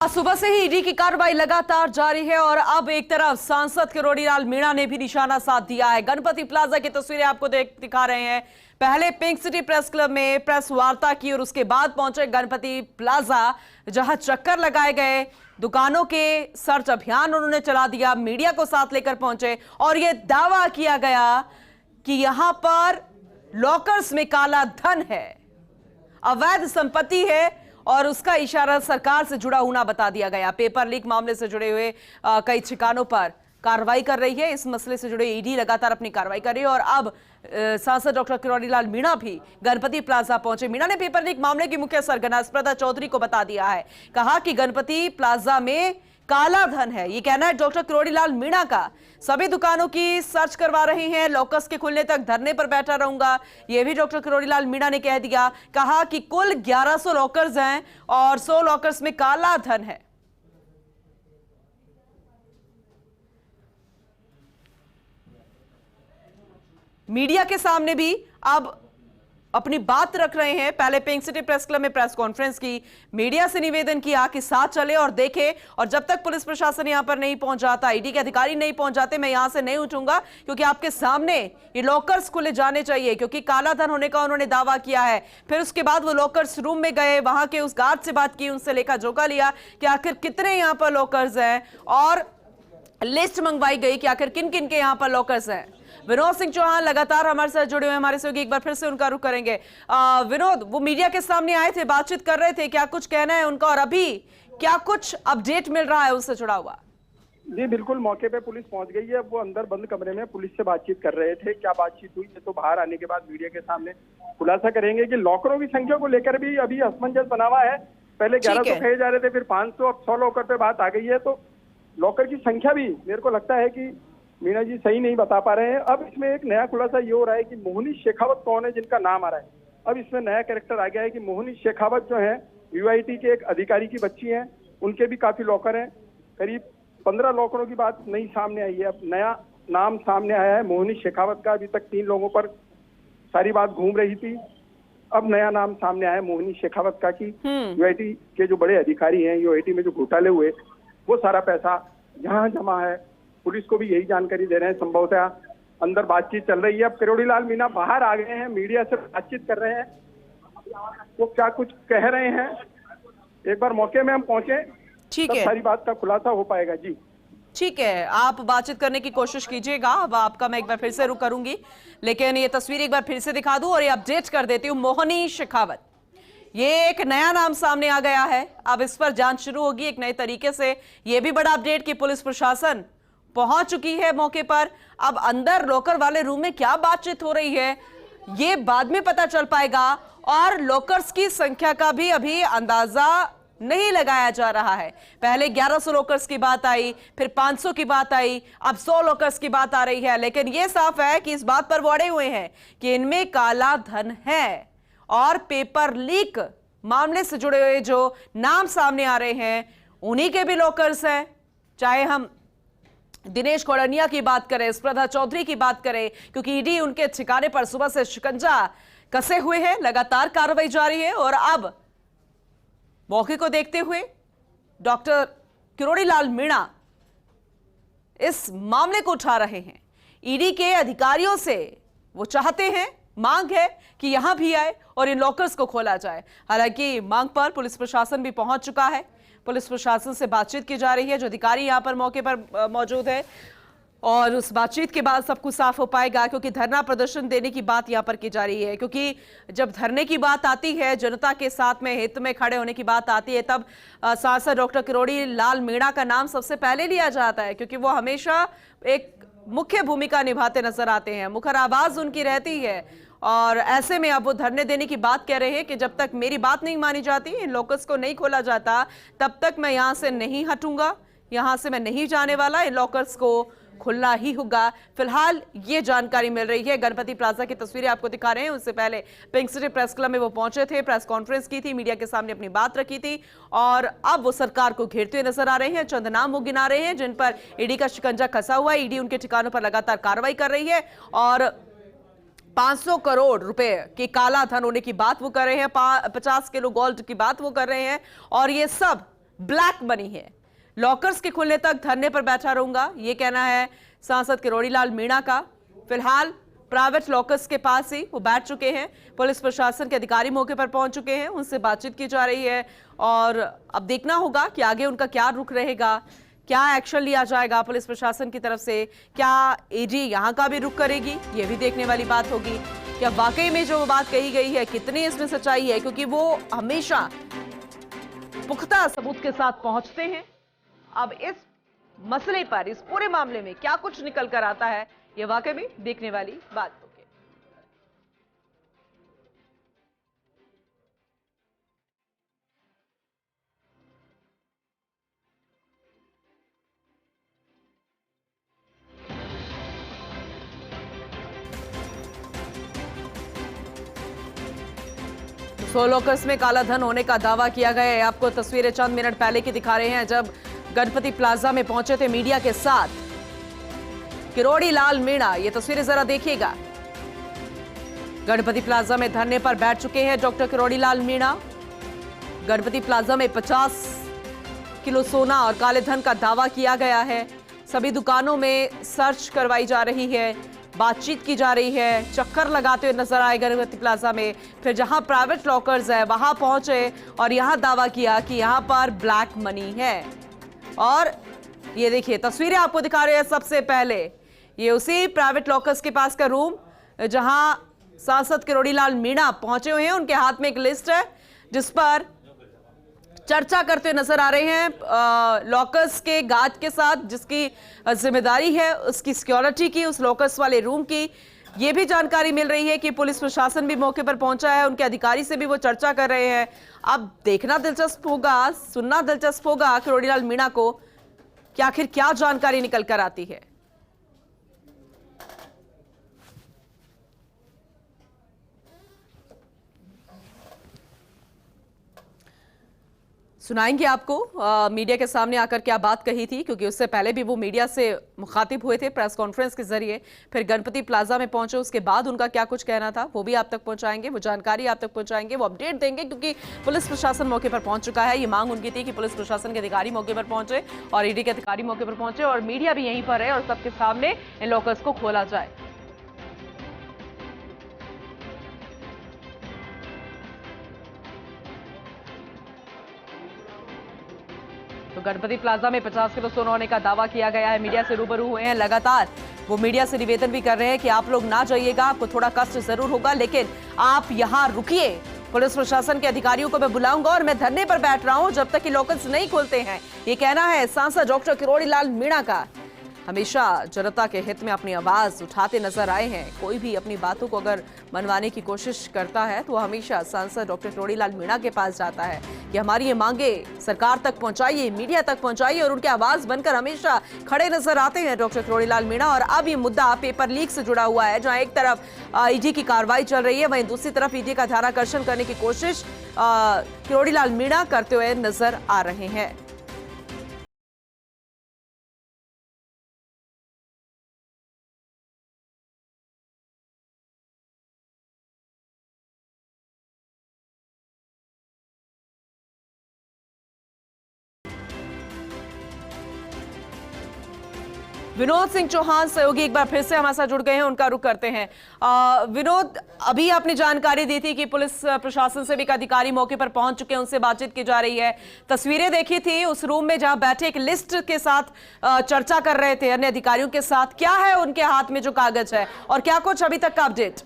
आज सुबह से ही ईडी की कार्रवाई लगातार जारी है और अब एक तरफ सांसद किरोड़ीलाल मीणा ने भी निशाना साध दिया है। गणपति प्लाजा की तस्वीरें आपको दिखा रहे हैं। पहले पिंक सिटी प्रेस क्लब में प्रेस वार्ता की और उसके बाद पहुंचे गणपति प्लाजा, जहां चक्कर लगाए गए, दुकानों के सर्च अभियान उन्होंने चला दिया, मीडिया को साथ लेकर पहुंचे और यह दावा किया गया कि यहां पर लॉकर्स में काला धन है, अवैध संपत्ति है और उसका इशारा सरकार से जुड़ा होना बता दिया गया। पेपर लीक मामले से जुड़े हुए कई ठिकानों पर कार्रवाई कर रही है। इस मसले से जुड़े ईडी लगातार अपनी कार्रवाई कर रही है और अब सांसद डॉक्टर किरोड़ीलाल मीणा भी गणपति प्लाजा पहुंचे। मीणा ने पेपर लीक मामले की मुख्य सरगना स्प्रदा चौधरी को बता दिया है। कहा कि गणपति प्लाजा में काला धन है, ये कहना है डॉक्टर किरोड़ीलाल मीणा का। सभी दुकानों की सर्च करवा रहे हैं, लॉकर्स के खुलने तक धरने पर बैठा रहूंगा, यह भी डॉक्टर किरोड़ीलाल मीणा ने कह दिया। कहा कि कुल 1100 लॉकर्स हैं और 100 लॉकर्स में काला धन है। मीडिया के सामने भी अब अपनी बात रख रहे हैं। पहले पिंक सिटी प्रेस क्लब में प्रेस कॉन्फ्रेंस की, मीडिया से निवेदन किया कि साथ चले और देखें, और जब तक पुलिस प्रशासन यहां पर नहीं पहुंच जाता, ईडी के अधिकारी नहीं पहुंच जाते, मैं यहां से नहीं उठूंगा, क्योंकि आपके सामने ये लॉकर्स खुले जाने चाहिए, क्योंकि काला धन होने का उन्होंने दावा किया है। फिर उसके बाद वो लॉकर्स रूम में गए, वहां के उस गार्ड से बात की, उनसे लेखा जोखा लिया कि आखिर कितने यहां पर लॉकर्स हैं और लिस्ट मंगवाई गई कि आखिर किन किन के यहां पर लॉकर्स हैं। विनोद सिंह चौहान लगातार हमारे साथ जुड़े हुए हैं, हमारे सहयोगी, एक बार फिर से उनका रुख करेंगे। विनोद, वो मीडिया के सामने आए थे, बातचीत कर रहे थे, क्या कुछ कहना है उनका और अभी क्या कुछ अपडेट मिल रहा है उससे जुड़ा हुआ? जी बिल्कुल, मौके पे पुलिस पहुंच गई है। वो अंदर बंद कमरे में पुलिस से बातचीत कर रहे थे। क्या बातचीत हुई ये तो बाहर आने के बाद मीडिया के सामने खुलासा करेंगे। कि लॉकरों की संख्या को लेकर भी अभी असमंजस बना हुआ है। पहले 1100 कहे जा रहे थे, फिर 500, अब 100 लॉकर पे बात आ गई है। तो लॉकर की संख्या भी मेरे को लगता है कि मीणा जी सही नहीं बता पा रहे हैं। अब इसमें एक नया खुलासा ये हो रहा है कि मोहनी शेखावत कौन है जिनका नाम आ रहा है। अब इसमें नया कैरेक्टर आ गया है कि मोहनी शेखावत जो है यूआईटी के एक अधिकारी की बच्ची हैं, उनके भी काफी लॉकर हैं। करीब 15 लॉकरों की बात नई सामने आई है। अब नया नाम सामने आया है मोहनी शेखावत का। अभी तक 3 लोगों पर सारी बात घूम रही थी, अब नया नाम सामने आया मोहनी शेखावत का कि यूआईटी के जो बड़े अधिकारी हैं, यूआईटी में जो घोटाले हुए, वो सारा पैसा यहाँ जमा है। पुलिस को भी यही जानकारी दे रहे हैं। संभवतः अंदर बातचीत चल रही है। अब किरोड़ीलाल मीणा बाहर आ गए हैं, मीडिया से बातचीत कर रहे हैं, वो क्या कुछ कह रहे हैं। एक बार मौके में हम पहुंचे, ठीक है, सारी बात का खुलासा हो पाएगा। जी ठीक है, आप बातचीत करने की कोशिश कीजिएगा। अब आपका मैं एक बार फिर से रुक करूंगी, लेकिन ये तस्वीर एक बार फिर से दिखा दूं और ये अपडेट कर देती हूँ। मोहनी शेखावत, ये एक नया नाम सामने आ गया है। अब इस पर जांच शुरू होगी एक नए तरीके से। ये भी बड़ा अपडेट कि पुलिस प्रशासन पहुंच चुकी है मौके पर। अब अंदर लॉकर वाले रूम में क्या बातचीत हो रही है ये बाद में पता चल पाएगा, और लॉकर्स की संख्या का भी अभी अंदाजा नहीं लगाया जा रहा है। पहले 1100 लॉकर्स की बात आई, फिर 500 की बात आई, अब 100 लॉकर्स की बात आ रही है। लेकिन यह साफ है कि इस बात पर वो अड़े हुए हैं कि इनमें काला धन है और पेपर लीक मामले से जुड़े हुए जो नाम सामने आ रहे हैं उन्हीं के भी लॉकर्स हैं। चाहे हम दिनेश कौड़निया की बात करें, स्प्रदा चौधरी की बात करें, क्योंकि ईडी उनके ठिकाने पर सुबह से शिकंजा कसे हुए हैं। लगातार कार्रवाई जारी है और अब मौके को देखते हुए डॉक्टर किरोड़ीलाल मीणा इस मामले को उठा रहे हैं। ईडी के अधिकारियों से वो चाहते हैं, मांग है कि यहां भी आए और इन लॉकर्स को खोला जाए। हालांकि मांग पर पुलिस प्रशासन भी पहुंच चुका है, पुलिस प्रशासन से बातचीत की जा रही है। जो अधिकारी यहां पर मौके पर मौजूद है और उस बातचीत के बाद सब कुछ साफ हो पाएगा, क्योंकि धरना प्रदर्शन देने की बात यहां पर की जा रही है। क्योंकि जब धरने की बात आती है, जनता के साथ में हित में खड़े होने की बात आती है, तब सांसद डॉक्टर किरोड़ीलाल मीणा का नाम सबसे पहले लिया जाता है, क्योंकि वो हमेशा एक मुख्य भूमिका निभाते नजर आते हैं, मुखर आवाज उनकी रहती है। और ऐसे में अब वो धरने देने की बात कह रहे हैं कि जब तक मेरी बात नहीं मानी जाती, इन लॉकर्स को नहीं खोला जाता, तब तक मैं यहां से नहीं हटूंगा, यहां से मैं नहीं जाने वाला, इन लॉकर्स को खुलना ही होगा। फिलहाल ये जानकारी मिल रही है। गणपति प्लाजा की तस्वीरें आपको दिखा रहे हैं। उससे पहले पिंक सिटी प्रेस क्लब में वो पहुंचे थे, प्रेस कॉन्फ्रेंस की थी, मीडिया के सामने अपनी बात रखी थी और अब वो सरकार को घेरते हुए नजर आ रहे हैं। चंद नाम वो गिना रहे हैं जिन पर ईडी का शिकंजा कसा हुआ है। ईडी उनके ठिकानों पर लगातार कार्रवाई कर रही है और 500 करोड़ रुपए के काला धन होने की बात वो कर रहे हैं, 50 किलो गोल्ड की बात वो कर रहे हैं और ये सब ब्लैक मनी है। लॉकर्स के खुलने तक धरने पर बैठा रहूंगा, ये कहना है सांसद किरोड़ीलाल मीणा का। फिलहाल प्राइवेट लॉकर्स के पास ही वो बैठ चुके हैं। पुलिस प्रशासन के अधिकारी मौके पर पहुंच चुके हैं, उनसे बातचीत की जा रही है और अब देखना होगा कि आगे उनका क्या रुख रहेगा, क्या एक्शन लिया जाएगा पुलिस प्रशासन की तरफ से। क्या ईडी यहां का भी रुख करेगी, ये भी देखने वाली बात होगी। क्या वाकई में जो बात कही गई है कितनी इसमें सच्चाई है, क्योंकि वो हमेशा पुख्ता सबूत के साथ पहुंचते हैं। अब इस मसले पर, इस पूरे मामले में क्या कुछ निकल कर आता है, ये वाकई में देखने वाली बात होगी। सोलोकस में काला धन होने का दावा किया गया है। आपको तस्वीरें चंद मिनट पहले की दिखा रहे हैं, जब गणपति प्लाजा में पहुंचे थे मीडिया के साथ किरोड़ीलाल मीणा। ये तस्वीरें जरा देखिएगा। गणपति प्लाजा में धरने पर बैठ चुके हैं डॉक्टर किरोड़ीलाल मीणा। गणपति प्लाजा में 50 किलो सोना और काले धन का दावा किया गया है। सभी दुकानों में सर्च करवाई जा रही है, बातचीत की जा रही है, चक्कर लगाते हुए नजर आए गणपति प्लाजा में। फिर जहां प्राइवेट लॉकर्स है वहां पहुंचे और यहां दावा किया कि यहां पर ब्लैक मनी है। और ये देखिए तस्वीरें आपको दिखा रहे हैं। सबसे पहले ये उसी प्राइवेट लॉकर्स के पास का रूम जहां सांसद किरोड़ीलाल मीणा पहुंचे हुए हैं। उनके हाथ में एक लिस्ट है जिस पर चर्चा करते नजर आ रहे हैं लॉकर्स के गार्ड के साथ, जिसकी जिम्मेदारी है उसकी सिक्योरिटी की, उस लॉकर्स वाले रूम की। ये भी जानकारी मिल रही है कि पुलिस प्रशासन भी मौके पर पहुंचा है, उनके अधिकारी से भी वो चर्चा कर रहे हैं। अब देखना दिलचस्प होगा, सुनना दिलचस्प होगा किरोड़ीलाल मीणा को कि आखिर क्या जानकारी निकल कर आती है। सुनाएंगे आपको मीडिया के सामने आकर क्या बात कही थी, क्योंकि उससे पहले भी वो मीडिया से मुखातिब हुए थे प्रेस कॉन्फ्रेंस के जरिए। फिर गणपति प्लाजा में पहुंचे, उसके बाद उनका क्या कुछ कहना था वो भी आप तक पहुंचाएंगे, वो जानकारी आप तक पहुंचाएंगे, वो अपडेट देंगे, क्योंकि पुलिस प्रशासन मौके पर पहुंच चुका है। ये मांग उनकी थी कि पुलिस प्रशासन के अधिकारी मौके पर पहुंचे और ईडी के अधिकारी मौके पर पहुंचे और मीडिया भी यहीं पर है और सबके सामने इन लॉकर्स को खोला जाए। तो गणपति प्लाजा में 50 किलो सोना होने का दावा किया गया है। मीडिया से रूबरू हुए हैं, लगातार वो मीडिया से निवेदन भी कर रहे हैं कि आप लोग ना जाइएगा, आपको थोड़ा कष्ट जरूर होगा, लेकिन आप यहां रुकिए। पुलिस प्रशासन के अधिकारियों को मैं बुलाऊंगा और मैं धरने पर बैठ रहा हूं जब तक कि लॉकर्स नहीं खुलते हैं। ये कहना है सांसद डॉक्टर किरोड़ीलाल मीणा का। हमेशा जनता के हित में अपनी आवाज उठाते नजर आए हैं। कोई भी अपनी बातों को अगर मनवाने की कोशिश करता है तो हमेशा सांसद डॉक्टर किरोड़ीलाल मीणा के पास जाता है कि हमारी ये मांगे सरकार तक पहुंचाइए, मीडिया तक पहुंचाइए, और उनकी आवाज बनकर हमेशा खड़े नजर आते हैं डॉक्टर किरोड़ीलाल मीणा। और अब ये मुद्दा पेपर लीक से जुड़ा हुआ है, जहां एक तरफ ईडी की कार्रवाई चल रही है, वहीं दूसरी तरफ ईडी का ध्यानाकर्षण करने की कोशिश किरोड़ीलाल मीणा करते हुए नजर आ रहे हैं। विनोद सिंह चौहान सहयोगी एक बार फिर से हमारे साथ जुड़ गए हैं, उनका रुख करते हैं। विनोद, अभी आपने जानकारी दी थी कि पुलिस प्रशासन से भी एक अधिकारी मौके पर पहुंच चुके हैं, उनसे बातचीत की जा रही है। तस्वीरें देखी थी उस रूम में जहां बैठे एक लिस्ट के साथ चर्चा कर रहे थे अन्य अधिकारियों के साथ। क्या है उनके हाथ में जो कागज है और क्या कुछ अभी तक का अपडेट?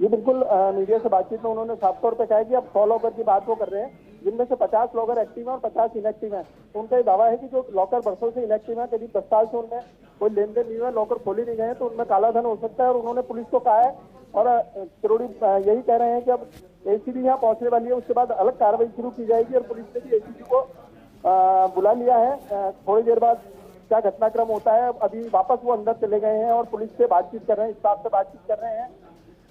ये बिल्कुल मीडिया से बातचीत में उन्होंने साफ तौर पे कहा है कि अब 100 लॉकर की बात वो कर रहे हैं, जिनमें से 50 लॉकर एक्टिव है और 50 इनएक्टिव है। तो उनका ये दावा है कि जो लॉकर बरसों से इनएक्टिव है, करीब 10 साल से उनमें कोई लेन देन नहीं हुआ, लॉकर खोले नहीं गए, तो उनमें काला धन हो सकता है। और उन्होंने पुलिस को कहा है और किरोड़ी यही कह रहे हैं कि अब एसीबी यहाँ पहुंचने वाली है, उसके बाद अलग कार्रवाई शुरू की जाएगी। और पुलिस ने भी एसीबी को बुला लिया है। थोड़ी देर बाद क्या घटनाक्रम होता है, अभी वापस वो अंदर चले गए हैं और पुलिस से बातचीत कर रहे हैं, स्टाफ से बातचीत कर रहे हैं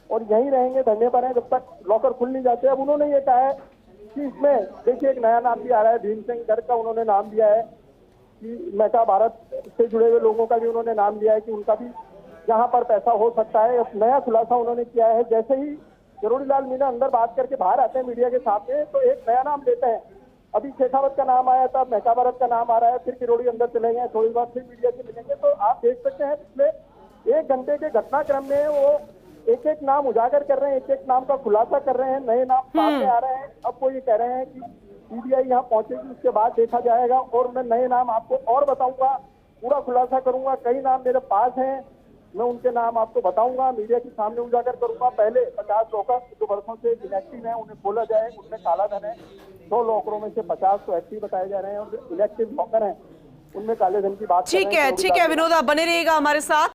और यहीं रहेंगे, धरने पर हैं जब तक लॉकर खुल नहीं जाते। अब उन्होंने ये कहा है कि इसमें देखिए एक नया नाम भी आ रहा है, भीम सिंह गर्ग का उन्होंने नाम दिया है कि मेटा भारत से जुड़े हुए लोगों का भी उन्होंने नाम दिया है कि उनका भी यहाँ पर पैसा हो सकता है। नया खुलासा उन्होंने किया है। जैसे ही किरोड़ीलाल मीणा अंदर बात करके बाहर आते हैं मीडिया के सामने, तो एक नया नाम लेते हैं अभी शेखावत का नाम आया था, महका भारत का नाम आ रहा है, फिर किरोड़ी अंदर चले गए, थोड़ी बार फिर मीडिया से मिलेंगे। तो आप देख सकते हैं पिछले 1 घंटे के घटनाक्रम में वो एक एक नाम उजागर कर रहे हैं, एक एक नाम का खुलासा कर रहे हैं, नए नाम सामने आ रहे हैं। अब वो ये कह रहे हैं कि सीबीआई यहाँ पहुंचेगी, उसके बाद देखा जाएगा और मैं नए नाम आपको और बताऊंगा, पूरा खुलासा करूंगा। कई नाम मेरे पास हैं, मैं उनके नाम आपको बताऊंगा, मीडिया के सामने उजागर करूंगा। पहले 50 लॉकर जो वर्षों से इनएक्टिव हैं उन्हें खोला जाए, उनमें काला धन है। 100 लॉकरों में से 50 तो एक्टिव बताए जा रहे हैं और जो इनएक्टिव लॉकर हैं उनमें काले धन की बात कर रहे हैं। ठीक है विनोद, आप बने रहिएगा हमारे साथ।